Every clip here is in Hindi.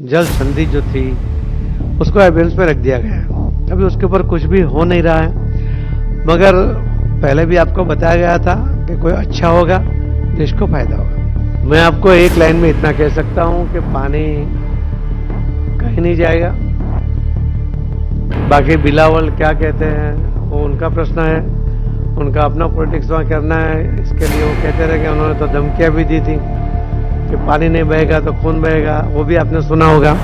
जल संधि जो थी उसको एबेंस पे रख दिया गया है। अभी उसके ऊपर कुछ भी हो नहीं रहा है, मगर पहले भी आपको बताया गया था कि कोई अच्छा होगा, देश को फायदा होगा। मैं आपको एक लाइन में इतना कह सकता हूं कि पानी कहीं नहीं जाएगा। बाकी बिलावल क्या कहते हैं वो उनका प्रश्न है, उनका अपना पॉलिटिक्स वहाँ करना है। इसके लिए वो कहते रहे कि उन्होंने तो धमकियां भी दी थी कि पानी नहीं बहेगा तो खून बहेगा, वो भी आपने सुना होगा।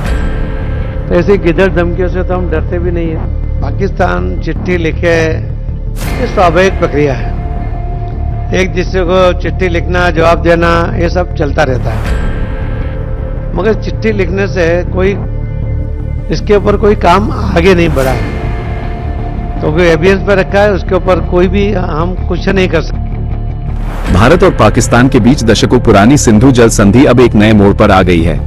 तो ऐसी गिदड़ धमकियों से तो हम डरते भी नहीं है। पाकिस्तान चिट्ठी लिखे, ये स्वाभाविक प्रक्रिया है। एक दूसरे को चिट्ठी लिखना, जवाब देना, ये सब चलता रहता है, मगर चिट्ठी लिखने से कोई इसके ऊपर कोई काम आगे नहीं बढ़ा है। तो कोई एविडेंस पे रखा है, उसके ऊपर कोई भी हम कुछ नहीं कर सकते। भारत और पाकिस्तान के बीच दशकों पुरानी सिंधु जल संधि अब एक नए मोड़ पर आ गई है।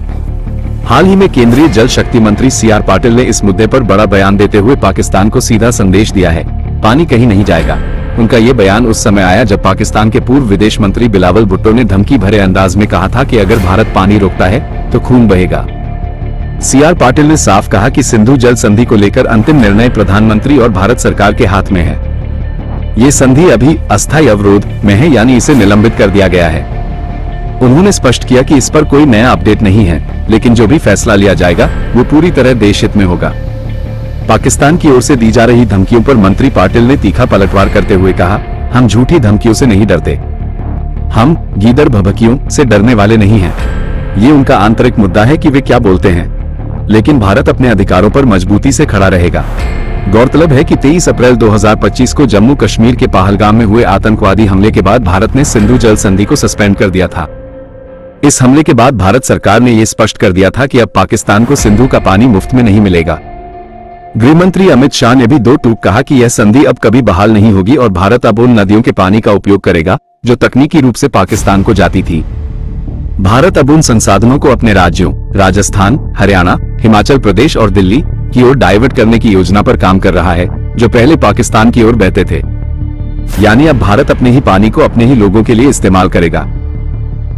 हाल ही में केंद्रीय जल शक्ति मंत्री CR पाटिल ने इस मुद्दे पर बड़ा बयान देते हुए पाकिस्तान को सीधा संदेश दिया है, पानी कहीं नहीं जाएगा। उनका ये बयान उस समय आया जब पाकिस्तान के पूर्व विदेश मंत्री बिलावल भुट्टो ने धमकी भरे अंदाज में कहा था कि अगर भारत पानी रोकता है तो खून बहेगा। CR पाटिल ने साफ कहा कि सिंधु जल संधि को लेकर अंतिम निर्णय प्रधानमंत्री और भारत सरकार के हाथ में है। ये संधि अभी अस्थायी अवरोध में है, यानी इसे निलंबित कर दिया गया है। उन्होंने स्पष्ट किया कि इस पर कोई नया अपडेट नहीं है, लेकिन जो भी फैसला लिया जाएगा वो पूरी तरह देश हित में होगा। पाकिस्तान की ओर से दी जा रही धमकियों पर मंत्री पाटिल ने तीखा पलटवार करते हुए कहा, हम झूठी धमकियों से नहीं डरते, हम गीदड़ भभकियों से डरने वाले नहीं हैं। ये उनका आंतरिक मुद्दा है कि वे क्या बोलते हैं, लेकिन भारत अपने अधिकारों पर मजबूती से खड़ा रहेगा। गौरतलब है कि 23 अप्रैल 2025 को जम्मू कश्मीर के पहलगाम में हुए आतंकवादी हमले के बाद भारत ने सिंधु जल संधि को सस्पेंड कर दिया था। इस हमले के बाद भारत सरकार ने यह स्पष्ट कर दिया था कि अब पाकिस्तान को सिंधु का पानी मुफ्त में नहीं मिलेगा। गृह मंत्री अमित शाह ने भी दो टूक कहा कि यह संधि अब कभी बहाल नहीं होगी और भारत अब उन नदियों के पानी का उपयोग करेगा जो तकनीकी रूप से पाकिस्तान को जाती थी। भारत अब उन संसाधनों को अपने राज्यों राजस्थान, हरियाणा, हिमाचल प्रदेश और दिल्ली की ओर डाइवर्ट करने की योजना पर काम कर रहा है, जो पहले पाकिस्तान की ओर बहते थे। यानी अब भारत अपने ही पानी को अपने ही लोगों के लिए इस्तेमाल करेगा।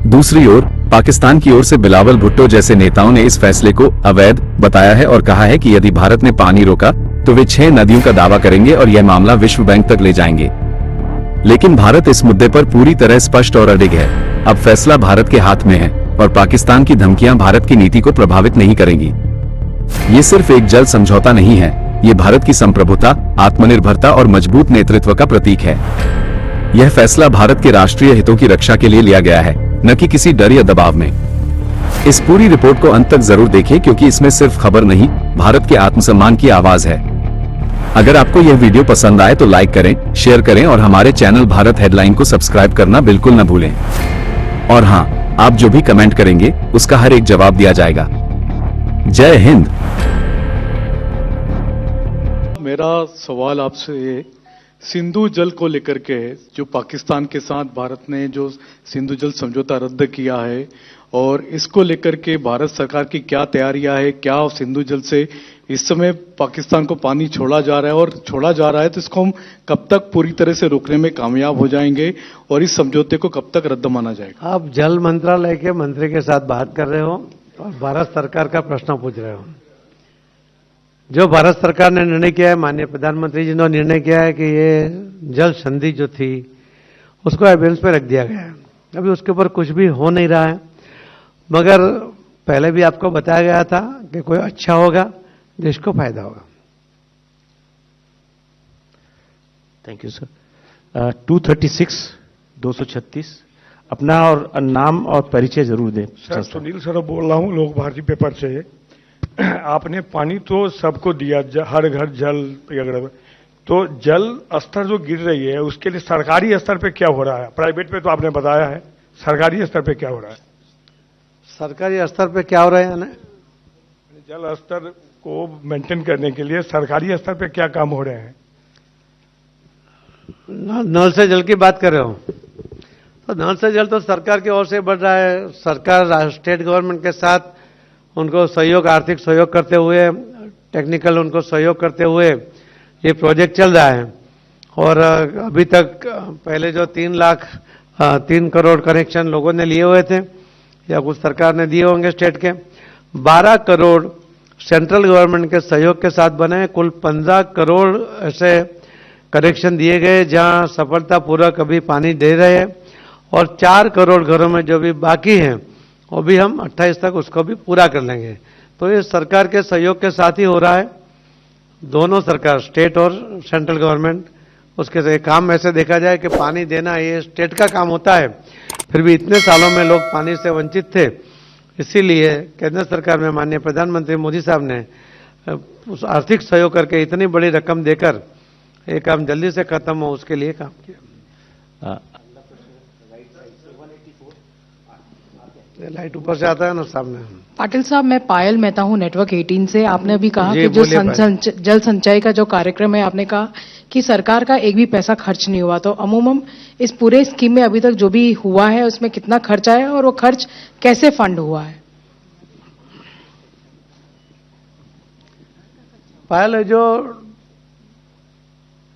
दूसरी ओर पाकिस्तान की ओर से बिलावल भुट्टो जैसे नेताओं ने इस फैसले को अवैध बताया है और कहा है कि यदि भारत ने पानी रोका तो वे 6 नदियों का दावा करेंगे और यह मामला विश्व बैंक तक ले जाएंगे। लेकिन भारत इस मुद्दे पर पूरी तरह स्पष्ट और अडिग है। अब फैसला भारत के हाथ में है और पाकिस्तान की धमकियां भारत की नीति को प्रभावित नहीं करेंगी। ये सिर्फ एक जल समझौता नहीं है, ये भारत की संप्रभुता, आत्मनिर्भरता और मजबूत नेतृत्व का प्रतीक है। यह फैसला भारत के राष्ट्रीय हितों की रक्षा के लिए लिया गया है, न कि किसी डर या दबाव में। इस पूरी रिपोर्ट को अंत तक जरूर देखें, क्योंकि इसमें सिर्फ खबर नहीं, भारत के आत्मसम्मान की आवाज है। अगर आपको यह वीडियो पसंद आए तो लाइक करें, शेयर करें और हमारे चैनल भारत हेडलाइन को सब्सक्राइब करना बिल्कुल न भूलें। और हाँ, आप जो भी कमेंट करेंगे उसका हर एक जवाब दिया जाएगा। जय हिंद। मेरा सवाल आपसे सिंधु जल को लेकर के है। जो पाकिस्तान के साथ भारत ने जो सिंधु जल समझौता रद्द किया है, और इसको लेकर के भारत सरकार की क्या तैयारियां है, क्या सिंधु जल से इस समय पाकिस्तान को पानी छोड़ा जा रहा है, और छोड़ा जा रहा है तो इसको हम कब तक पूरी तरह से रोकने में कामयाब हो जाएंगे, और इस समझौते को कब तक रद्द माना जाएगा? आप जल मंत्रालय के मंत्री के साथ बात कर रहे हो और भारत सरकार का प्रश्न पूछ रहे हो। जो भारत सरकार ने निर्णय किया है, माननीय प्रधानमंत्री जी ने निर्णय किया है कि ये जल संधि जो थी उसको एबेंस पे रख दिया गया है। अभी उसके ऊपर कुछ भी हो नहीं रहा है, मगर पहले भी आपको बताया गया था कि कोई अच्छा होगा, देश को फायदा होगा। Thank you sir. 236 अपना और नाम और परिचय जरूर दें। सर सुनील सर बोल रहा हूँ, लोक भारती पेपर से। आपने पानी तो सबको दिया, हर घर जल वगैरह, तो जल स्तर जो गिर रही है उसके लिए सरकारी स्तर पे क्या हो रहा है? प्राइवेट पे तो आपने बताया है, सरकारी स्तर पे क्या हो रहा है? सरकारी स्तर पे क्या हो रहा है? जल स्तर को मेंटेन करने के लिए सरकारी स्तर पे क्या काम हो रहे हैं? नल से जल की बात कर रहे हो तो नल से जल तो सरकार की ओर से बढ़ रहा है। सरकार स्टेट गवर्नमेंट के साथ उनको सहयोग, आर्थिक सहयोग करते हुए, टेक्निकल उनको सहयोग करते हुए ये प्रोजेक्ट चल रहा है। और अभी तक पहले जो 3 करोड़ कनेक्शन लोगों ने लिए हुए थे या कुछ सरकार ने दिए होंगे स्टेट के, 12 करोड़ सेंट्रल गवर्नमेंट के सहयोग के साथ बने। कुल 15 करोड़ ऐसे कनेक्शन दिए गए जहां सफलतापूर्वक अभी पानी दे रहे हैं, और 4 करोड़ घरों में जो भी बाकी हैं वो भी हम 28 तक उसको भी पूरा कर लेंगे। तो ये सरकार के सहयोग के साथ ही हो रहा है, दोनों सरकार, स्टेट और सेंट्रल गवर्नमेंट। उसके से काम ऐसे देखा जाए कि पानी देना ये स्टेट का काम होता है, फिर भी इतने सालों में लोग पानी से वंचित थे, इसीलिए केंद्र सरकार में माननीय प्रधानमंत्री मोदी साहब ने उस आर्थिक सहयोग करके इतनी बड़ी रकम देकर ये काम जल्दी से खत्म हो उसके लिए काम किया। लाइट ऊपर से आता है ना सामने। पाटिल साहब, मैं पायल मेहता हूं, नेटवर्क 18 से। आपने अभी कहा जी, कि जो बोलिए जल संचय का जो कार्यक्रम है, आपने कहा कि सरकार का एक भी पैसा खर्च नहीं हुआ। तो अमूमन इस पूरे स्कीम में अभी तक जो भी हुआ है उसमें कितना खर्च आया और वो खर्च कैसे फंड हुआ है? पायल, जो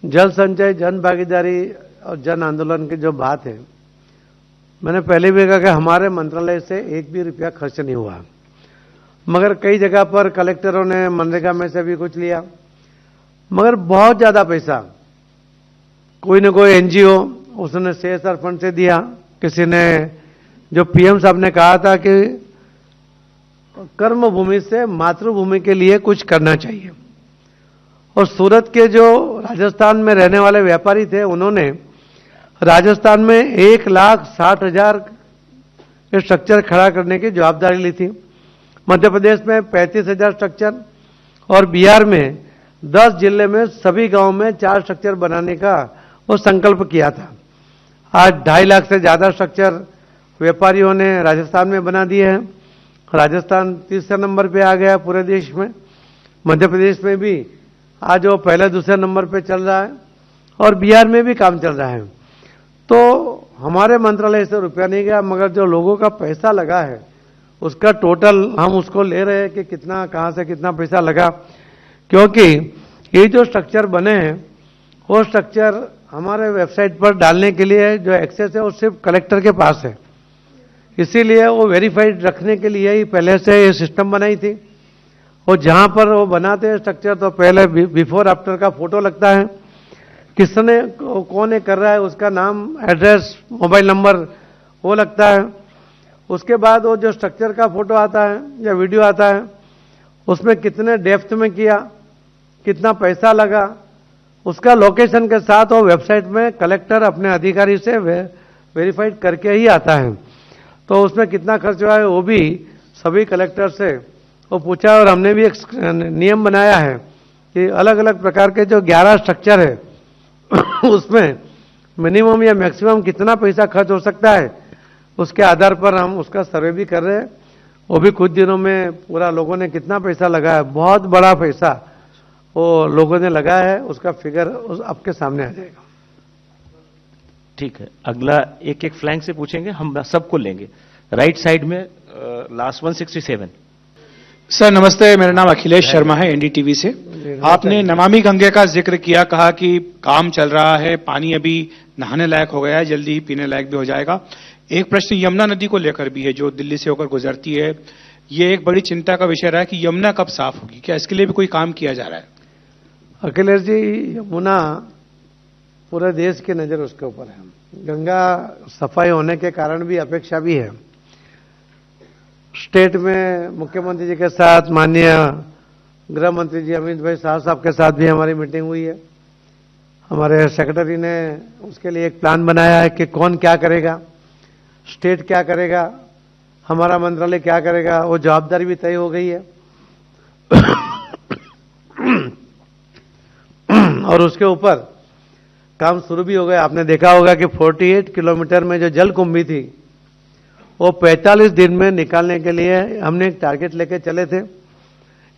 जल संचय, जन भागीदारी और जन आंदोलन की जो बात है, मैंने पहले भी कहा कि हमारे मंत्रालय से एक भी रुपया खर्च नहीं हुआ, मगर कई जगह पर कलेक्टरों ने मनरेगा में से भी कुछ लिया, मगर बहुत ज्यादा पैसा कोई न कोई एनजीओ उसने CSR फंड से दिया, किसी ने, जो पीएम साहब ने कहा था कि कर्म भूमि से मातृभूमि के लिए कुछ करना चाहिए, और सूरत के जो राजस्थान में रहने वाले व्यापारी थे उन्होंने राजस्थान में 1,60,000 स्ट्रक्चर खड़ा करने की जवाबदारी ली थी, मध्य प्रदेश में 35,000 स्ट्रक्चर, और बिहार में 10 जिले में सभी गांव में 4 स्ट्रक्चर बनाने का वो संकल्प किया था। आज 2.5 लाख से ज्यादा स्ट्रक्चर व्यापारियों ने राजस्थान में बना दिए हैं। राजस्थान तीसरे नंबर पे आ गया पूरे देश में। मध्य प्रदेश में भी आज वो पहले दूसरे नंबर पे चल रहा है, और बिहार में भी काम चल रहा है। तो हमारे मंत्रालय से रुपया नहीं गया, मगर जो लोगों का पैसा लगा है उसका टोटल हम उसको ले रहे हैं कि कितना, कहां से कितना पैसा लगा, क्योंकि ये जो स्ट्रक्चर बने हैं वो स्ट्रक्चर हमारे वेबसाइट पर डालने के लिए जो एक्सेस है वो सिर्फ कलेक्टर के पास है, इसीलिए वो वेरीफाइड रखने के लिए ही पहले से ये सिस्टम बनाई थी। और जहां पर वो बनाते हैं स्ट्रक्चर तो पहले बिफोर आफ्टर का फोटो लगता है, किसने कौन कर रहा है उसका नाम, एड्रेस, मोबाइल नंबर वो लगता है। उसके बाद वो जो स्ट्रक्चर का फोटो आता है या वीडियो आता है उसमें कितने डेप्थ में किया, कितना पैसा लगा, उसका लोकेशन के साथ वो वेबसाइट में कलेक्टर अपने अधिकारी से वेरीफाइड करके ही आता है। तो उसमें कितना खर्च हुआ है वो भी सभी कलेक्टर से वो पूछा, और हमने भी एक नियम बनाया है कि अलग अलग प्रकार के जो 11 स्ट्रक्चर है उसमें मिनिमम या मैक्सिमम कितना पैसा खर्च हो सकता है, उसके आधार पर हम उसका सर्वे भी कर रहे हैं। वो भी कुछ दिनों में पूरा लोगों ने कितना पैसा लगाया, बहुत बड़ा पैसा वो लोगों ने लगाया है, उसका फिगर आपके सामने आ जाएगा। ठीक है, अगला एक फ्लैंक से पूछेंगे, हम सबको लेंगे। राइट साइड में लास्ट 167। सर नमस्ते, मेरा नाम अखिलेश शर्मा है, एनडीटीवी से। आपने नमामि गंगे का जिक्र किया, कहा कि काम चल रहा है, पानी अभी नहाने लायक हो गया है, जल्दी ही पीने लायक भी हो जाएगा। एक प्रश्न यमुना नदी को लेकर भी है जो दिल्ली से होकर गुजरती है। ये एक बड़ी चिंता का विषय रहा है कि यमुना कब साफ होगी, क्या इसके लिए भी कोई काम किया जा रहा है? अखिलेश जी, यमुना पूरे देश की नजर उसके ऊपर है। गंगा सफाई होने के कारण भी अपेक्षा भी है। स्टेट में मुख्यमंत्री जी के साथ माननीय गृह मंत्री जी अमित भाई शाह साहब के साथ भी हमारी मीटिंग हुई है। हमारे सेक्रेटरी ने उसके लिए एक प्लान बनाया है कि कौन क्या करेगा, स्टेट क्या करेगा, हमारा मंत्रालय क्या करेगा, वो जवाबदारी भी तय हो गई है। और उसके ऊपर काम शुरू भी हो गया। आपने देखा होगा कि 48 किलोमीटर में जो जल कुंभी थी वो 45 दिन में निकालने के लिए हमने एक टारगेट लेके चले थे।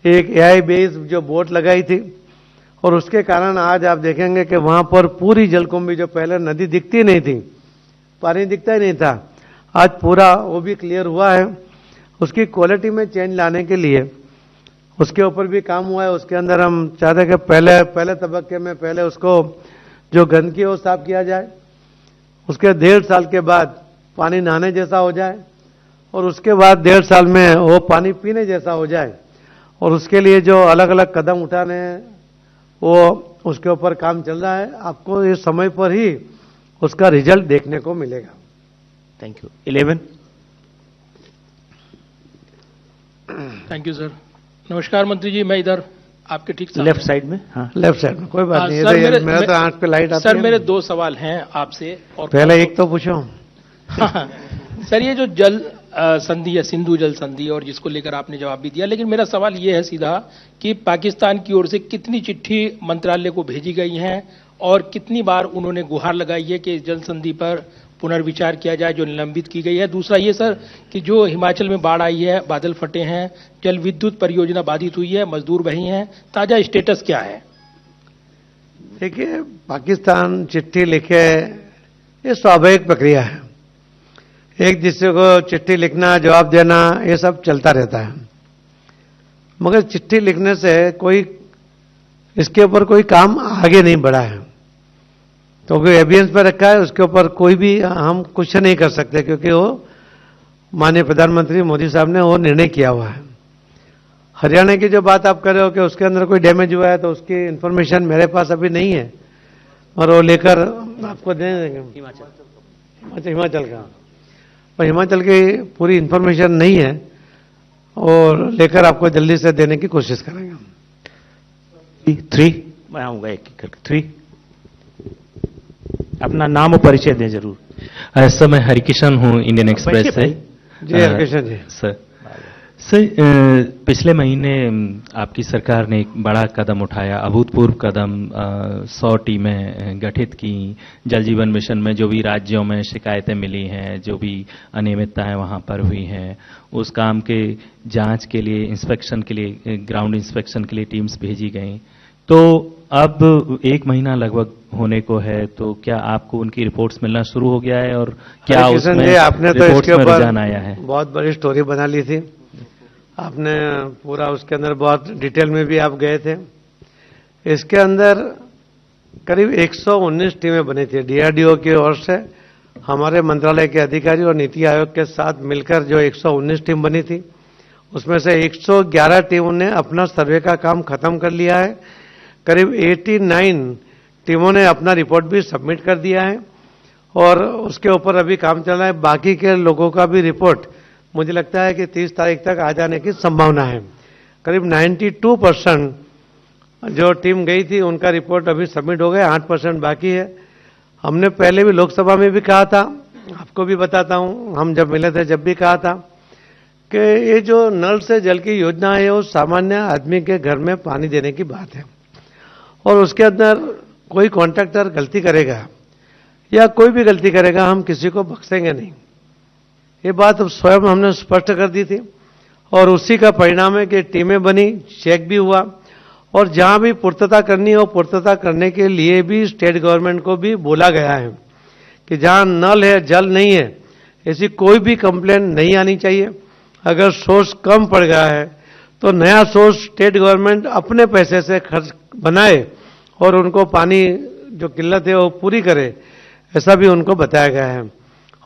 एक AI बेस्ड जो बोट लगाई थी, और उसके कारण आज आप देखेंगे कि वहां पर पूरी जलकुंभी, जो पहले नदी दिखती नहीं थी, पानी दिखता ही नहीं था, आज पूरा वो भी क्लियर हुआ है। उसकी क्वालिटी में चेंज लाने के लिए उसके ऊपर भी काम हुआ है। उसके अंदर हम चाहते हैं कि पहले तबक्के में पहले उसको जो गंदगी है वो साफ किया जाए, उसके 1.5 साल के बाद पानी नहाने जैसा हो जाए, और उसके बाद 1.5 साल में वो पानी पीने जैसा हो जाए, और उसके लिए जो अलग अलग कदम उठाने हैं वो उसके ऊपर काम चल रहा है। आपको इस समय पर ही उसका रिजल्ट देखने को मिलेगा। Thank you. 11। Thank you sir. नमस्कार मंत्री जी, मैं इधर आपके ठीक सामने। लेफ्ट साइड में, हाँ। लेफ्ट साइड में कोई बात नहीं, सर, मेरा तो आंख पे लाइट आती सर है। मेरे 2 सवाल हैं आपसे। और पहले एक तो पूछो। सर, ये जो जल संधि है, सिंधु जल संधि, और जिसको लेकर आपने जवाब भी दिया, लेकिन मेरा सवाल ये है सीधा कि पाकिस्तान की ओर से कितनी चिट्ठी मंत्रालय को भेजी गई हैं और कितनी बार उन्होंने गुहार लगाई है कि इस जल संधि पर पुनर्विचार किया जाए जो निलंबित की गई है। दूसरा ये सर कि जो हिमाचल में बाढ़ आई है, बादल फटे हैं, जल विद्युत परियोजना बाधित हुई है, मजदूर वही हैं, ताजा स्टेटस क्या है? देखिए, पाकिस्तान चिट्ठी लिखे ये स्वाभाविक प्रक्रिया है। एक दूसरे को चिट्ठी लिखना, जवाब देना, ये सब चलता रहता है, मगर चिट्ठी लिखने से कोई इसके ऊपर कोई काम आगे नहीं बढ़ा है। तो कोई एविडेंस पर रखा है, उसके ऊपर कोई भी हम कुछ नहीं कर सकते, क्योंकि वो माननीय प्रधानमंत्री मोदी साहब ने वो निर्णय किया हुआ है। हरियाणा की जो बात आप कर रहे हो कि उसके अंदर कोई डैमेज हुआ है, तो उसकी इंफॉर्मेशन मेरे पास अभी नहीं है, और वो लेकर आपको दे देंगे। हिमाचल का, और हिमाचल की पूरी इंफॉर्मेशन नहीं है, और लेकर आपको जल्दी से देने की कोशिश करेंगे। 3 मैं आऊंगा एक एक करके। 3 अपना नाम और परिचय दें जरूर। सर, मैं हरिकिशन हूँ इंडियन एक्सप्रेस से। जी हरिकिशन जी। सर, पिछले महीने आपकी सरकार ने एक बड़ा कदम उठाया, अभूतपूर्व कदम। 100 टीमें गठित की जल जीवन मिशन में। जो भी राज्यों में शिकायतें मिली हैं, जो भी अनियमितताएं वहां पर हुई हैं, उस काम के जांच के लिए, इंस्पेक्शन के लिए, ग्राउंड इंस्पेक्शन के लिए टीम्स भेजी गई। तो अब 1 महीना लगभग होने को है, तो क्या आपको उनकी रिपोर्ट्स मिलना शुरू हो गया है, और क्या उसमें आपने तो रिपोर्ट्स इसके में ऊपर रुझान आया है? बहुत बड़ी स्टोरी बना ली थी आपने, पूरा उसके अंदर बहुत डिटेल में भी आप गए थे। इसके अंदर करीब 119 टीमें बनी थी डीआरडीओ की ओर से, हमारे मंत्रालय के अधिकारी और नीति आयोग के साथ मिलकर जो 119 टीम बनी थी, उसमें से 111 टीमों ने अपना सर्वे का काम खत्म कर लिया है। करीब 89 टीमों ने अपना रिपोर्ट भी सबमिट कर दिया है, और उसके ऊपर अभी काम चल रहा है। बाकी के लोगों का भी रिपोर्ट मुझे लगता है कि 30 तारीख तक आ जाने की संभावना है। करीब 92% जो टीम गई थी उनका रिपोर्ट अभी सबमिट हो गया, 8% बाकी है। हमने पहले भी लोकसभा में भी कहा था, आपको भी बताता हूं, हम जब मिले थे जब भी कहा था कि ये जो नल से जल की योजना है वो सामान्य आदमी के घर में पानी देने की बात है, और उसके अंदर कोई कॉन्ट्रैक्टर गलती करेगा या कोई भी गलती करेगा, हम किसी को बख्शेंगे नहीं। ये बात स्वयं हमने स्पष्ट कर दी थी, और उसी का परिणाम है कि टीमें बनी, चेक भी हुआ, और जहां भी पूर्तता करनी हो पूर्तता करने के लिए भी स्टेट गवर्नमेंट को भी बोला गया है कि जहां नल है, जल नहीं है, ऐसी कोई भी कंप्लेन नहीं आनी चाहिए। अगर सोर्स कम पड़ गया है तो नया सोर्स स्टेट गवर्नमेंट अपने पैसे से खर्च बनाए और उनको पानी जो किल्लत है वो पूरी करे, ऐसा भी उनको बताया गया है।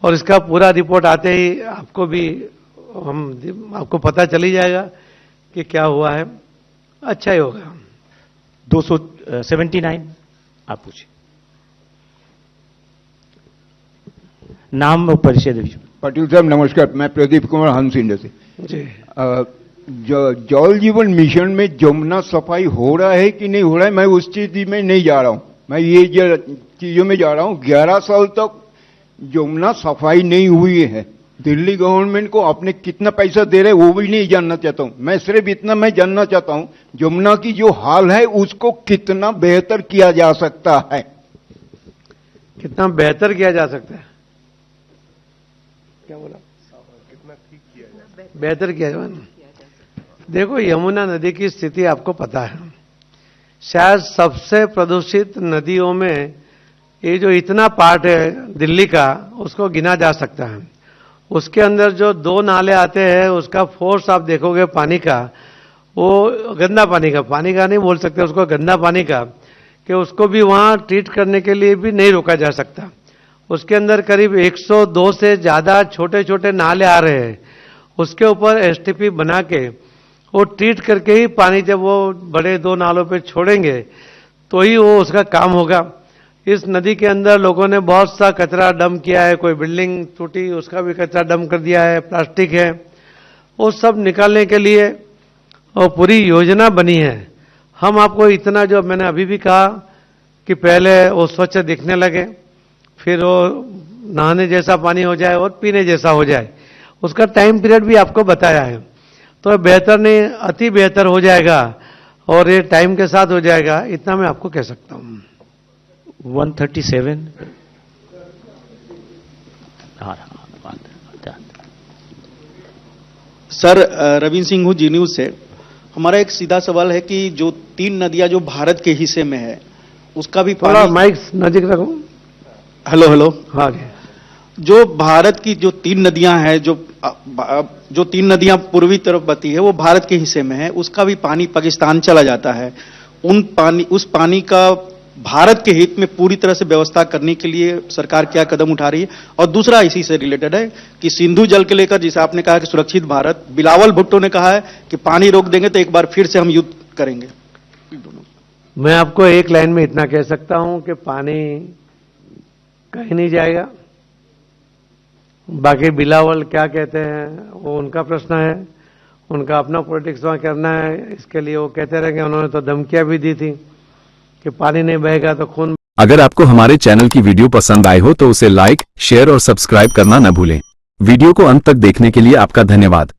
और इसका पूरा रिपोर्ट आते ही आपको भी आपको पता चली जाएगा कि क्या हुआ है, अच्छा ही होगा। 279 आप पूछिए, नाम और परिचय दीजिए। पाटिल साहब नमस्कार, मैं प्रदीप कुमार हंस इंडिया से जी। जल जीवन मिशन में जमुना सफाई हो रहा है कि नहीं हो रहा है, मैं उस चीज में नहीं जा रहा हूं, मैं ये चीजों में जा रहा हूं। 11 साल तक जमुना सफाई नहीं हुई है। दिल्ली गवर्नमेंट को आपने कितना पैसा दे रहे वो भी नहीं जानना चाहता हूं, मैं सिर्फ इतना मैं जानना चाहता हूं जमुना की जो हाल है उसको कितना बेहतर किया जा सकता है। कितना बेहतर किया जा सकता है, क्या बोला? कितना ठीक किया जाए, बेहतर किया जाए। देखो, यमुना नदी की स्थिति आपको पता है, शायद सबसे प्रदूषित नदियों में ये जो इतना पार्ट है दिल्ली का, उसको गिना जा सकता है। उसके अंदर जो 2 नाले आते हैं उसका फोर्स आप देखोगे पानी का, वो गंदा पानी का नहीं बोल सकते उसको, गंदा पानी का, कि उसको भी वहां ट्रीट करने के लिए भी नहीं रोका जा सकता। उसके अंदर करीब 102 से ज्यादा छोटे छोटे नाले आ रहे हैं उसके ऊपर एसटीपी बना के वो ट्रीट करके ही पानी जब वो बड़े 2 नालों पे छोड़ेंगे तो ही वो उसका काम होगा। इस नदी के अंदर लोगों ने बहुत सा कचरा डंप किया है, कोई बिल्डिंग टूटी उसका भी कचरा डंप कर दिया है, प्लास्टिक है, वो सब निकालने के लिए और पूरी योजना बनी है। हम आपको इतना जो मैंने अभी भी कहा कि पहले वो स्वच्छ दिखने लगे, फिर वो नहाने जैसा पानी हो जाए और पीने जैसा हो जाए, उसका टाइम पीरियड भी आपको बताया है। तो बेहतर नहीं, अति बेहतर हो जाएगा और ये टाइम के साथ हो जाएगा, इतना मैं आपको कह सकता हूं। 137 सर, रवीन सिंह हूँ जी न्यूज से। हमारा एक सीधा सवाल है कि जो 3 नदियां जो भारत के हिस्से में है उसका भी थोड़ा माइक नजदीक रखो। हेलो। हाँ, जो भारत की जो 3 नदियां हैं, जो 3 नदियां पूर्वी तरफ बहती है वो भारत के हिस्से में है, उसका भी पानी पाकिस्तान चला जाता है। उस पानी का भारत के हित में पूरी तरह से व्यवस्था करने के लिए सरकार क्या कदम उठा रही है? और दूसरा इसी से रिलेटेड है कि सिंधु जल के लेकर, जिसे आपने कहा कि सुरक्षित भारत, बिलावल भुट्टो ने कहा है कि पानी रोक देंगे तो एक बार फिर से हम युद्ध करेंगे। मैं आपको एक लाइन में इतना कह सकता हूं कि पानी कहीं नहीं जाएगा। बाकी बिलावल क्या कहते हैं वो उनका प्रश्न है, उनका अपना पॉलिटिक्स वहां करना है, इसके लिए वो कहते रहेंगे। उन्होंने तो धमकियां भी दी थी कि पानी नहीं बहेगा तो खून। अगर आपको हमारे चैनल की वीडियो पसंद आई हो तो उसे लाइक, शेयर और सब्सक्राइब करना न भूलें। वीडियो को अंत तक देखने के लिए आपका धन्यवाद।